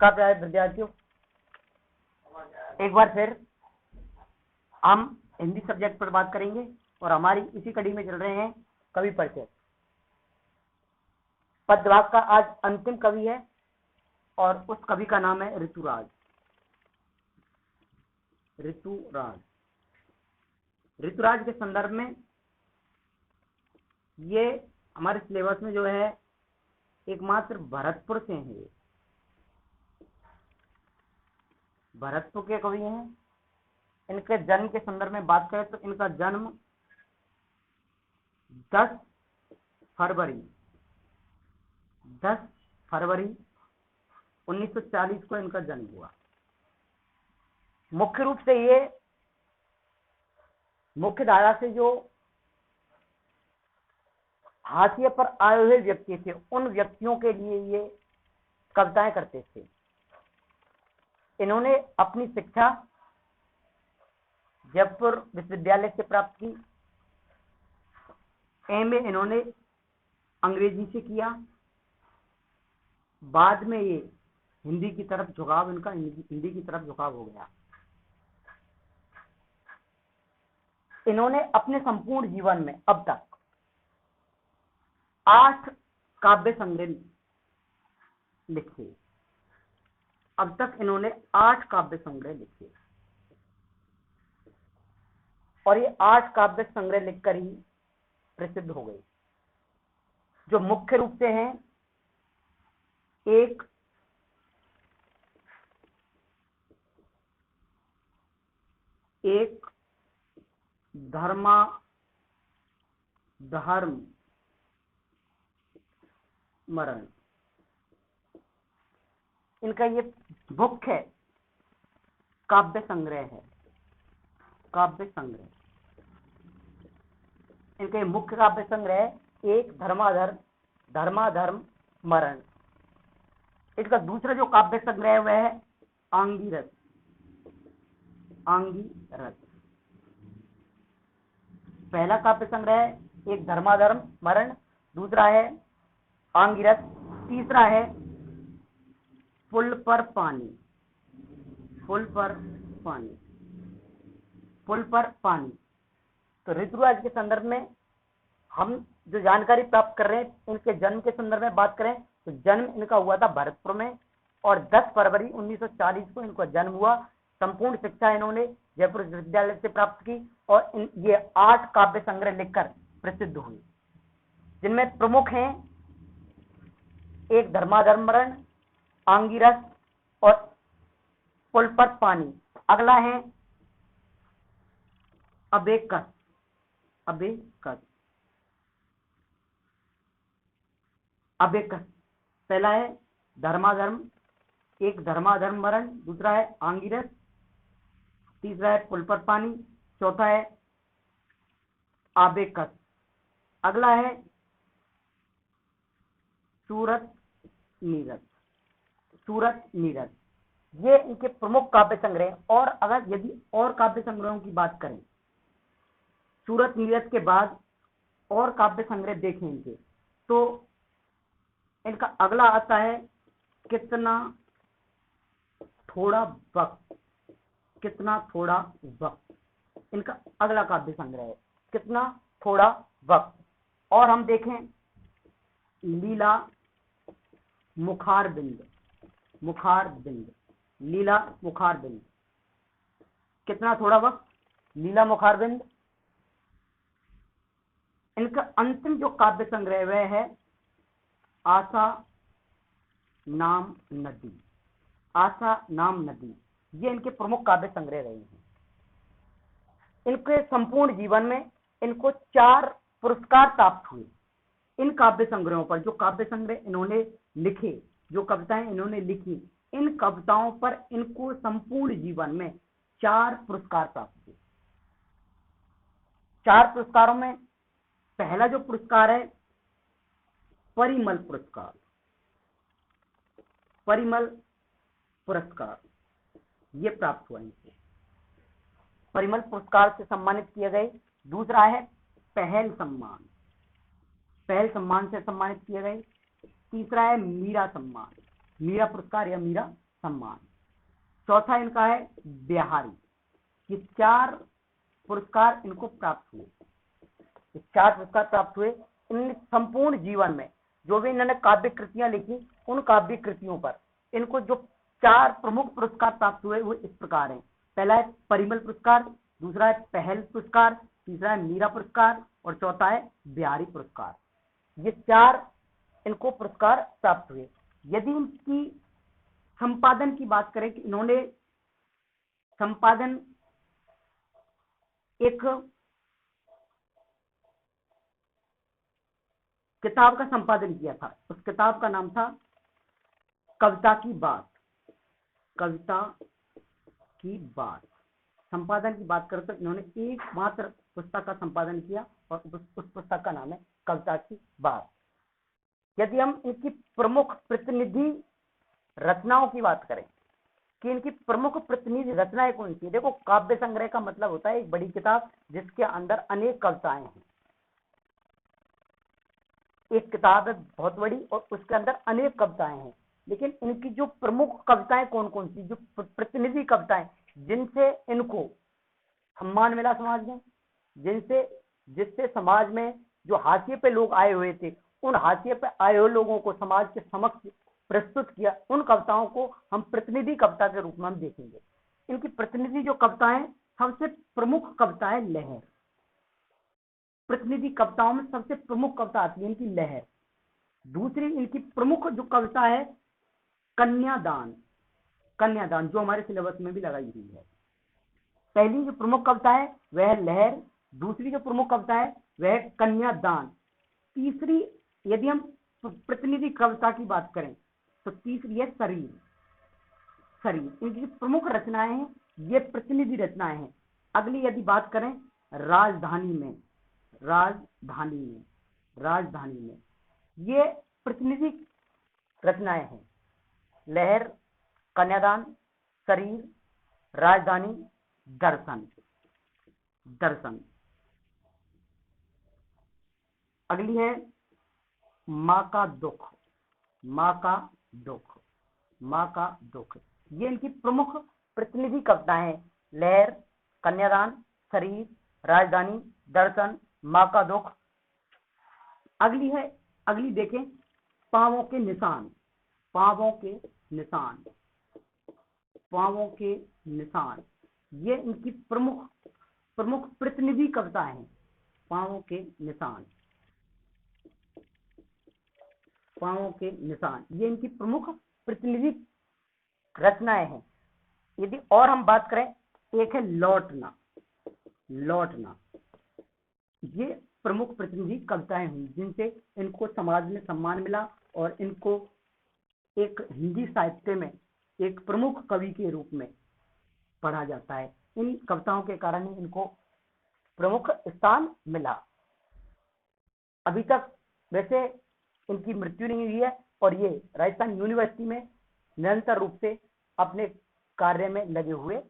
नमस्कार प्यारे विद्यार्थियों, एक बार फिर हम हिंदी सब्जेक्ट पर बात करेंगे और हमारी इसी कड़ी में चल रहे हैं कवि परिचय। पद्यभाग का आज अंतिम कवि है और उस कवि का नाम है ऋतुराज। ऋतुराज के संदर्भ में ये हमारे सिलेबस में जो है एकमात्र भरतपुर से हैं। भरतपुर के कवि हैं। इनके जन्म के संदर्भ में बात करें तो इनका जन्म 10 फरवरी 1940 को इनका जन्म हुआ। मुख्य रूप से ये मुख्य धारा से जो हाशिए पर आए हुए व्यक्ति थे, उन व्यक्तियों के लिए ये कविताएं करते थे। इन्होंने अपनी शिक्षा जयपुर विश्वविद्यालय से प्राप्त की। एमए इन्होंने अंग्रेजी से किया। बाद में ये हिंदी की तरफ झुकाव हो गया। इन्होंने अपने संपूर्ण जीवन में अब तक 8 काव्य संग्रह लिखे। अब तक इन्होंने 8 काव्य संग्रह लिखे और ये 8 काव्य संग्रह लिखकर ही प्रसिद्ध हो गए, जो मुख्य रूप से हैं। एक धर्म मरण, इनका ये मुख्य काव्य संग्रह है। इनके मुख्य काव्य संग्रह एक धर्माधर्म मरण। इसका दूसरा जो काव्य संग्रह है वह है आंगीरस। पहला काव्य संग्रह है एक धर्माधर्म मरण, दूसरा है आंगीरस, तीसरा है पुल पर पानी। तो ऋतुराज के संदर्भ में हम जो जानकारी प्राप्त कर रहे हैं, इनके जन्म के संदर्भ में बात करें तो जन्म इनका हुआ था भरतपुर में और 10 फरवरी 1940 को इनका जन्म हुआ। संपूर्ण शिक्षा इन्होंने जयपुर विश्वविद्यालय से प्राप्त की और ये 8 काव्य संग्रह लिखकर प्रसिद्ध हुए, जिनमें प्रमुख हैं एक धर्माधर्म मरण, आंगीरस और पुल पर पानी। अगला है अबेकस। पहला है एक धर्माधर्म मरण, दूसरा है आंगीरस, तीसरा है पुल पर पानी, चौथा है आबेकस। अगला है सूरत नीरद। ये इनके प्रमुख काव्य संग्रह। और अगर यदि और काव्य संग्रहों की बात करें, सूरत नीरद के बाद और काव्य संग्रह देखें इनके, तो इनका अगला आता है कितना थोड़ा वक्त। इनका अगला काव्य संग्रह है कितना थोड़ा वक्त। और हम देखें लीला मुखारबिंद। कितना थोड़ा वक्त, लीला मुखारबिंद। इनका अंतिम जो काव्य संग्रह वह है आशा नाम नदी। ये इनके प्रमुख काव्य संग्रह रहे हैं। इनके संपूर्ण जीवन में इनको 4 पुरस्कार प्राप्त हुए। इन काव्य संग्रहों पर जो काव्य संग्रह इन्होंने लिखे, जो कविताएं इन्होंने लिखी, इन कविताओं पर इनको संपूर्ण जीवन में 4 पुरस्कार प्राप्त हुए। 4 पुरस्कारों में पहला जो पुरस्कार है परिमल पुरस्कार, ये प्राप्त हुआ इनको। परिमल पुरस्कार से सम्मानित किए गए। दूसरा है पहल सम्मान से सम्मानित किए गए। तीसरा है मीरा सम्मान, मीरा पुरस्कार या मीरा सम्मान। चौथा इनका है बिहारी, ये 4 पुरस्कार इनको प्राप्त हुए। 4 पुरस्कार प्राप्त हुए। इन संपूर्ण जीवन में जो भी इन्होंने काव्य कृतियां लिखी, उन काव्य कृतियों पर इनको जो 4 प्रमुख पुरस्कार प्राप्त हुए वो इस प्रकार हैं। पहला है परिमल पुरस्कार, दूसरा है पहल पुरस्कार, तीसरा है मीरा पुरस्कार और चौथा है बिहारी पुरस्कार। ये 4 इनको पुरस्कार प्राप्त हुए। यदि इनकी संपादन की बात करें कि इन्होंने संपादन एक किताब का संपादन किया था, उस किताब का नाम था कविता की बात। कविता की बात संपादन की बात करें तो इन्होंने एकमात्र पुस्तक का संपादन किया और उस पुस्तक का नाम है कविता की बात। यदि हम इनकी प्रमुख प्रतिनिधि रचनाओं की बात करें कि इनकी प्रमुख प्रतिनिधि रचनाएं कौन सी है, देखो काव्य संग्रह का मतलब होता है एक बड़ी किताब जिसके अंदर अनेक कविताएं हैं। एक किताब है बहुत बड़ी और उसके अंदर अनेक कविताएं हैं, लेकिन इनकी जो प्रमुख कविताएं कौन कौन सी, जो प्रतिनिधि कविताएं जिनसे इनको सम्मान मिला समाज में, जिससे समाज में जो हाशिए पे लोग आए हुए थे, उन हाशिए पे आए हुए लोगों को समाज के समक्ष प्रस्तुत किया, उन कविताओं को हम प्रतिनिधि कविता के रूप में हम देखेंगे। इनकी प्रतिनिधि जो कविताएं, सबसे प्रमुख कविता है लहर। प्रतिनिधि कविताओं में सबसे प्रमुख कविता आती है इनकी लहर। दूसरी इनकी प्रमुख जो कविता है कन्यादान, कन्यादान जो हमारे सिलेबस में भी लगाई हुई है। पहली जो प्रमुख कविता है वह है लहर, दूसरी जो प्रमुख कविता है वह है कन्यादान, तीसरी यदि हम प्रतिनिधि कविता की बात करें तो तीसरी है शरीर। शरीर इनकी प्रमुख रचनाएं हैं, ये प्रतिनिधि रचनाएं हैं। अगली यदि बात करें राजधानी में, राजधानी में ये प्रतिनिधि रचनाएं हैं। लहर, कन्यादान, शरीर, राजधानी, दर्शन। अगली है माँ का दुख। ये इनकी प्रमुख प्रतिनिधि कविताएं हैं। लहर, कन्यादान, शरीर, राजधानी, दर्शन, माँ का दुख। अगली देखें पांवों के निशान। ये इनकी प्रमुख प्रतिनिधि कविताएं हैं। पांवों के निशान ये इनकी प्रमुख प्रतिनिधि रचनाएं हैं। यदि और हम बात करें, एक है लौटना। ये प्रमुख प्रतिनिधि कविताएं हुई जिनसे इनको समाज में सम्मान मिला और इनको एक हिंदी साहित्य में एक प्रमुख कवि के रूप में पढ़ा जाता है। इन कविताओं के कारण ही इनको प्रमुख स्थान मिला। अभी तक वैसे इनकी मृत्यु नहीं हुई है और ये राजस्थान यूनिवर्सिटी में निरंतर रूप से अपने कार्य में लगे हुए